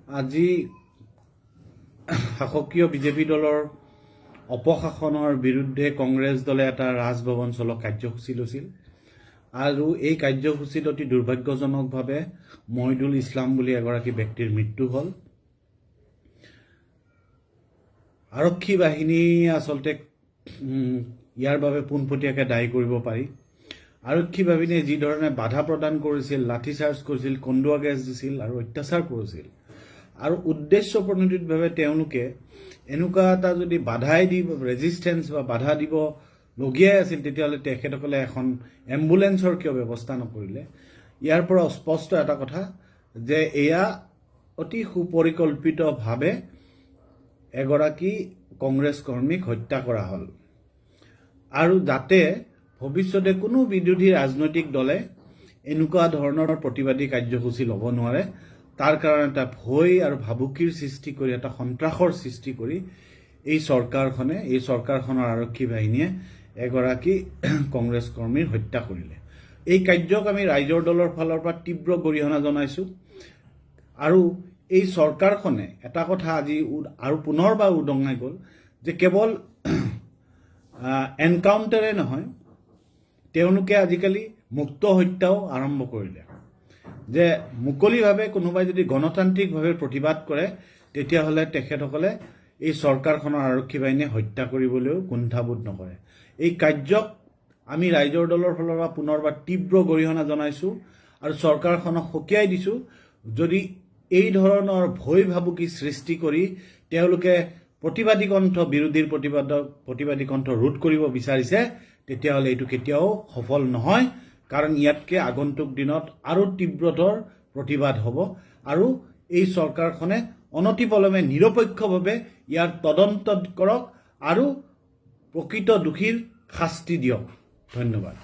আজি শাসকীয় বিজেপি দলৰ অপশাসনৰ বিৰুদ্ধে কংগ্ৰেছ দলে এটা ৰাজভৱন চলক কাৰ্যসূচী লৈছিল আৰু এই কাৰ্যসূচীত অতি দুৰ্ভাগ্যজনকভাৱে মহিদুল ইছলাম বুলি এগৰাকী ব্যক্তিৰ মৃত্যু হ'ল। আৰক্ষী বাহিনী আচলতে ইয়াৰ বাবে পোনপটীয়াকৈ দায়ী কৰিব পাৰি। আৰক্ষী বাহিনীয়ে যি ধৰণে বাধা প্ৰদান কৰিছিল, লাঠিচাৰ্জ কৰিছিল, কন্দুৱা গেছ দিছিল আৰু অত্যাচাৰ কৰিছিল আৰু উদ্দেশ্যপ্ৰণোদিতভাৱে তেওঁলোকে এনেকুৱা এটা যদি বাধাই দিব ৰেজিষ্টেঞ্চ বা বাধা দিব লগীয়াই আছিল, তেতিয়াহ'লে তেখেতসকলে এখন এম্বুলেন্সৰ কিয় ব্যৱস্থা নকৰিলে? ইয়াৰ পৰা স্পষ্ট এটা কথা যে এয়া অতি সুপৰিকল্পিতভাৱে এগৰাকী কংগ্ৰেছ কৰ্মীক হত্যা কৰা হ'ল আৰু যাতে ভৱিষ্যতে কোনো বিৰোধী ৰাজনৈতিক দলে এনেকুৱা ধৰণৰ প্ৰতিবাদী কাৰ্যসূচী ল'ব নোৱাৰে, তাৰ কাৰণে এটা ভয় আৰু ভাবুকিৰ সৃষ্টি কৰি, এটা সন্ত্ৰাসৰ সৃষ্টি কৰি এই চৰকাৰখনৰ আৰক্ষী বাহিনীয়ে এগৰাকী কংগ্ৰেছ কৰ্মীৰ হত্যা কৰিলে। এই কাৰ্যক আমি ৰাইজৰ দলৰ ফালৰ পৰা তীব্ৰ গৰিহণা জনাইছোঁ আৰু এই চৰকাৰখনে এটা কথা আজি আৰু পুনৰবাৰ উদঙাই গ'ল যে কেৱল এনকাউণ্টাৰে নহয়, তেওঁলোকে আজিকালি মুক্ত হত্যাও আৰম্ভ কৰিলে। যে মুকলিভাৱে কোনোবাই যদি গণতান্ত্ৰিকভাৱে প্ৰতিবাদ কৰে, তেতিয়াহ'লে তেখেতসকলে এই চৰকাৰখনৰ আৰক্ষী বাহিনীয়ে হত্যা কৰিবলৈও কুণ্ঠাবোধ নকৰে। এই কাৰ্যক আমি ৰাইজৰ দলৰ ফালৰ পৰা পুনৰবাৰ তীব্ৰ গৰিহণা জনাইছোঁ আৰু চৰকাৰখনক সকীয়াই দিছোঁ, যদি এই ধৰণৰ ভয় ভাবুকি সৃষ্টি কৰি তেওঁলোকে বিৰোধীৰ প্ৰতিবাদী কণ্ঠ ৰোধ কৰিব বিচাৰিছে, তেতিয়াহ'লে এইটো কেতিয়াও সফল নহয়, কাৰণ ইয়াতকৈ আগন্তুক দিনত আৰু তীব্ৰতৰ প্ৰতিবাদ হ'ব আৰু এই চৰকাৰখনে অনতিপলমে নিৰপেক্ষভাৱে ইয়াৰ তদন্ত কৰক আৰু প্ৰকৃত দোষীৰ শাস্তি দিয়ক। ধন্যবাদ।